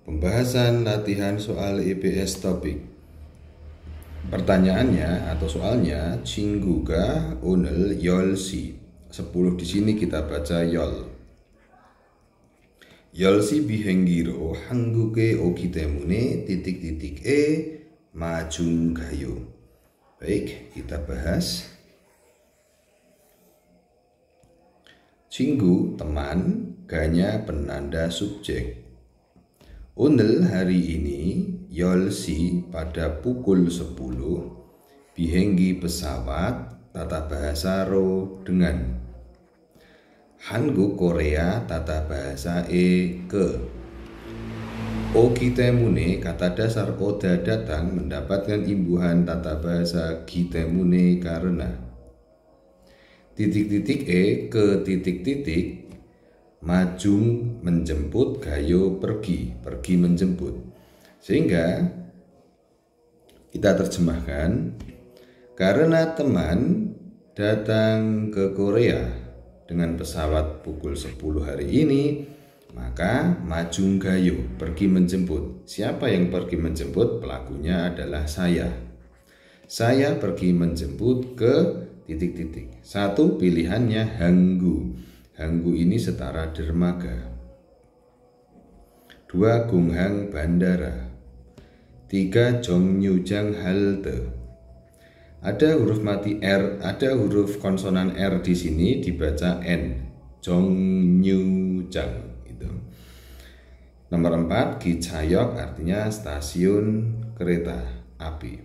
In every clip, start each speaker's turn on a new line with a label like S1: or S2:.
S1: Pembahasan latihan soal IPS topik. Pertanyaannya atau soalnya 친구가 오늘 10시 10 di sini kita baca 열 10시 비행기로 한국에 오기 때문에 titik-titik 마중가요. Baik, kita bahas. 친구 teman, ganya penanda subjek. O늘 hari ini 10시 pada pukul 10 bihengi pesawat tata bahasa ro dengan Hanguk Korea tata bahasa ke Oki temune kata dasar oda datang mendapatkan imbuhan tata bahasa gitemune karena titik-titik ke titik-titik majung menjemput, gayo pergi menjemput. Sehingga kita terjemahkan, karena teman datang ke Korea dengan pesawat pukul 10 hari ini, maka majung gayo pergi menjemput. Siapa yang pergi menjemput? Pelakunya adalah saya. Saya pergi menjemput ke titik-titik. Satu pilihannya Hanggu. Hanggu ini setara dermaga. 2 Gunghang bandara. 3 Jongnyeojang halte. Ada huruf mati R, ada huruf konsonan R di sini dibaca N. Jongnyeojang itu. Nomor 4 Gichayok artinya stasiun kereta api.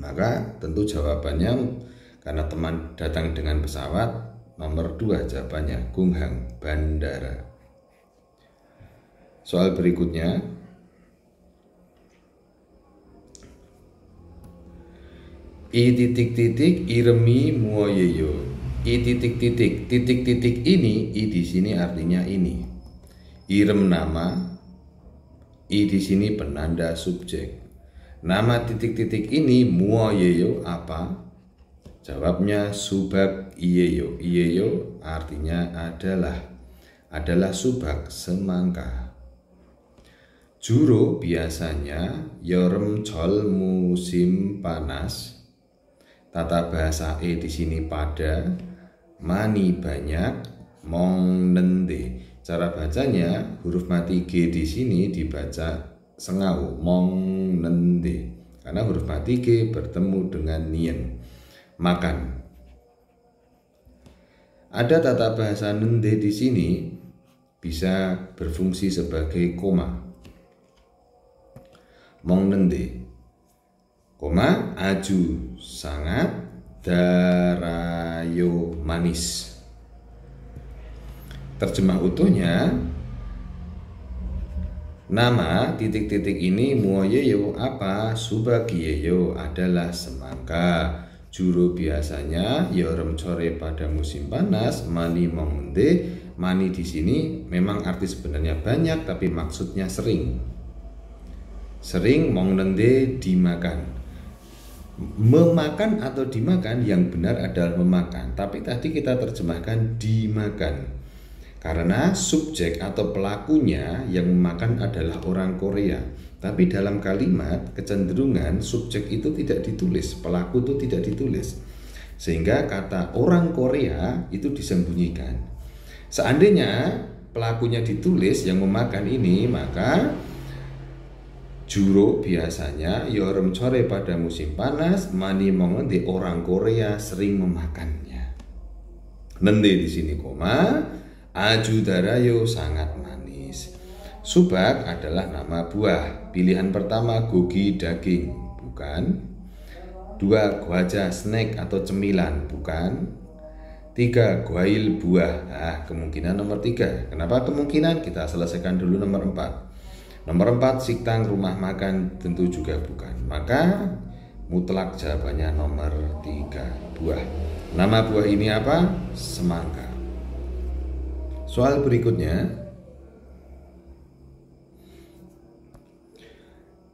S1: Maka tentu jawabannya karena teman datang dengan pesawat. Nomor 2 jawabannya Gunghang bandara. Soal berikutnya, I titik-titik iremi muoyeyo. I titik-titik titik-titik ini, I di sini artinya ini. Irem nama, I di sini penanda subjek. Nama titik-titik ini muoyeyo apa? Jawabnya subak iyeyo. Iyeyo artinya adalah subak semangka. Juro biasanya yoremjol musim panas. Tata bahasa di sini pada, mani banyak, mong nende. Cara bacanya huruf mati G di sini dibaca sengau, mong nende. Karena huruf mati G bertemu dengan nien. Makan. Ada tata bahasa nende di sini bisa berfungsi sebagai koma. Mong nende. Koma aju sangat darayo manis. Terjemah utuhnya, nama titik-titik ini muoyeyo apa? Subagiyeyo adalah semangka. Juru biasanya yorem core pada musim panas, mani mongende. Mani di sini memang arti sebenarnya banyak tapi maksudnya sering. Sering mongnende dimakan. Memakan atau dimakan yang benar adalah memakan, tapi tadi kita terjemahkan dimakan. Karena subjek atau pelakunya yang memakan adalah orang Korea. Tapi dalam kalimat kecenderungan subjek itu tidak ditulis, pelaku itu tidak ditulis. Sehingga kata orang Korea itu disembunyikan. Seandainya pelakunya ditulis yang memakan ini, maka juro biasanya yorem core pada musim panas, mani mongonde orang Korea sering memakannya. Nende di sini koma, aju darayo sangat manis. Subak adalah nama buah. Pilihan pertama gogi daging, bukan. 2 gwaja snack atau cemilan, bukan. 3 gwail buah. Kemungkinan nomor 3. Kenapa kemungkinan? Kita selesaikan dulu nomor 4. Nomor 4 siktang rumah makan, tentu juga bukan. Maka mutlak jawabannya nomor 3 buah. Nama buah ini apa? Semangka. Soal berikutnya,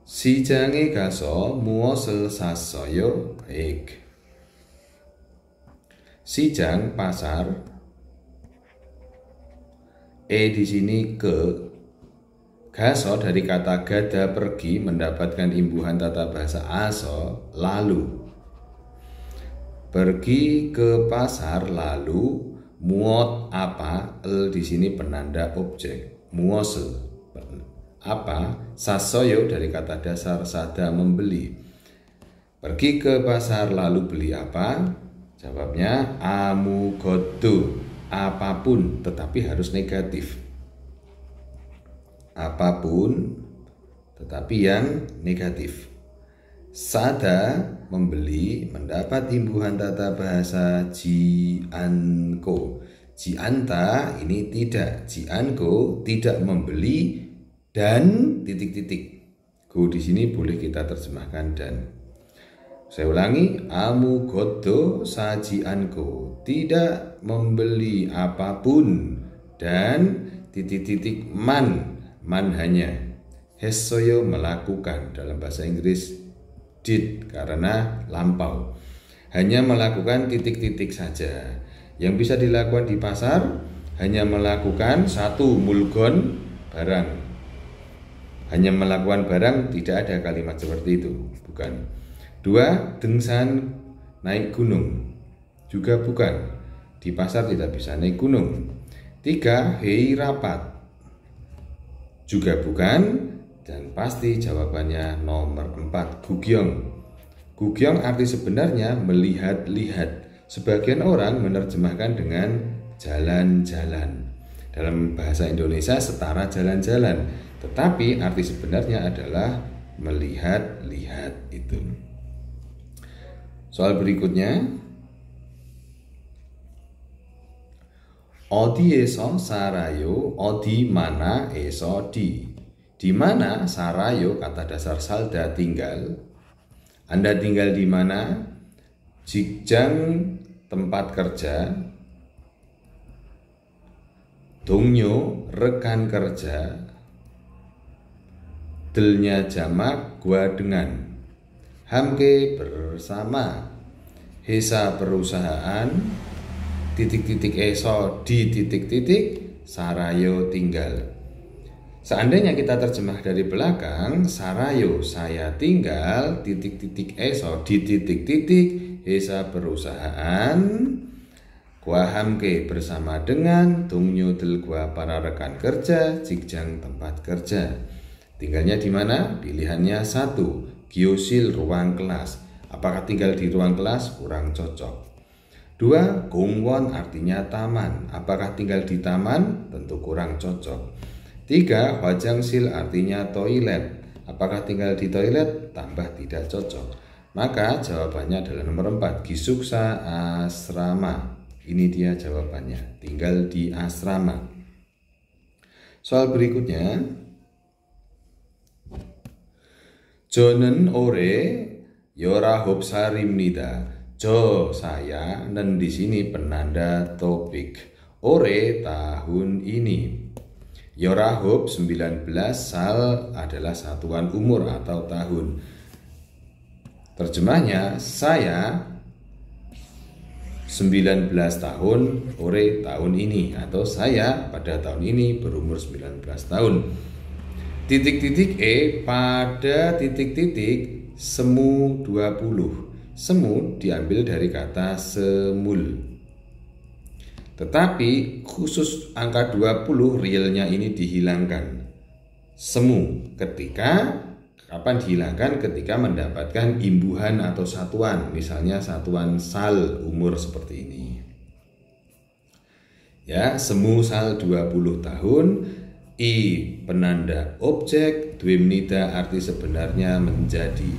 S1: 시장에 가서 무엇을 샀어요? Baik. Sijang pasar. Di sini ke Gaso dari kata gada pergi mendapatkan imbuhan tata bahasa aso lalu. Pergi ke pasar lalu muot apa di sini penanda objek muose apa sasoyo dari kata dasar sada membeli. Pergi ke pasar lalu beli apa? Jawabnya amugoto apapun, tetapi harus negatif. Apapun tetapi yang negatif. Sada membeli mendapat imbuhan tata bahasa jianko. Jianta ini tidak, jianko tidak membeli dan titik-titik. Go di sini boleh kita terjemahkan dan. Saya ulangi, amugoto sajianko tidak membeli apapun dan titik-titik man hanya hesoyo melakukan dalam bahasa Inggris did karena lampau hanya melakukan titik-titik saja. Yang bisa dilakukan di pasar hanya melakukan satu mulgon barang, hanya melakukan barang, tidak ada kalimat seperti itu, bukan. Dua, dengsan naik gunung, juga bukan, di pasar tidak bisa naik gunung. Tiga, hei rapat, juga bukan. Dan pasti jawabannya nomor 4, gugyong. Gugyong arti sebenarnya melihat-lihat. Sebagian orang menerjemahkan dengan jalan-jalan. Dalam bahasa Indonesia setara jalan-jalan. Tetapi arti sebenarnya adalah melihat-lihat itu. Soal berikutnya. 어디에서 살아요? 어디 mana eso di. Di mana sarayo kata dasar salda tinggal. Anda tinggal di mana? Jikjang tempat kerja. Dongyo rekan kerja. Delnya jamak gua dengan. Hamke bersama. Hesa perusahaan. Titik-titik eso di titik-titik. Sarayo tinggal. Seandainya kita terjemah dari belakang, sarayo saya tinggal, titik-titik eso di titik-titik, hesa perusahaan, gua hamke bersama dengan, tungyo del gua para rekan kerja, jikjang tempat kerja. Tinggalnya di mana? Pilihannya 1, gyosil ruang kelas. Apakah tinggal di ruang kelas? Kurang cocok. 2, gongwon artinya taman. Apakah tinggal di taman? Tentu kurang cocok. 3, hwajangsil artinya toilet. Apakah tinggal di toilet? Tambah tidak cocok. Maka jawabannya adalah nomor 4, gisuksa asrama. Ini dia jawabannya, tinggal di asrama. Soal berikutnya. 저는 올해 19살입니다. 저 saya dan di sini penanda topik. Ore tahun ini. Yorahub 19 sal adalah satuan umur atau tahun. Terjemahnya saya 19 tahun ore tahun ini atau saya pada tahun ini berumur 19 tahun. Titik-titik pada titik-titik semu 20. Semu diambil dari kata semul. Tetapi khusus angka 20 realnya ini dihilangkan. Semu kapan dihilangkan? Ketika mendapatkan imbuhan atau satuan, misalnya satuan sal umur seperti ini. Ya, semu sal 20 tahun, i penanda objek, dwimnida arti sebenarnya menjadi.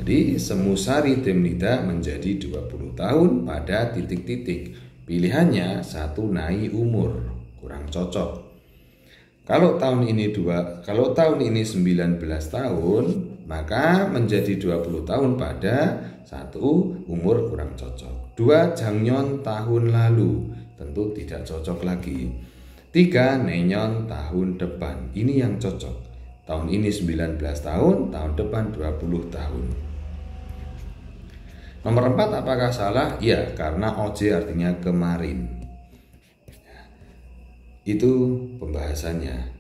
S1: Jadi semu sari dwimnida menjadi 20 tahun pada titik-titik. Pilihannya 1 nai umur, kurang cocok. Kalau tahun ini 19 tahun, maka menjadi 20 tahun pada 1 umur kurang cocok. 2 jangnon tahun lalu, tentu tidak cocok lagi. 3 nenyon tahun depan, ini yang cocok. Tahun ini 19 tahun, tahun depan 20 tahun. Nomor 4 apakah salah? Ya, karena oje artinya kemarin. Itu pembahasannya.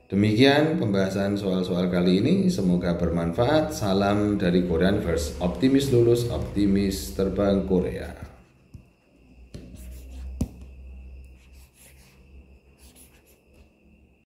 S1: Demikian pembahasan soal-soal kali ini, semoga bermanfaat. Salam dari Korean Verse, optimis lulus, optimis terbang Korea.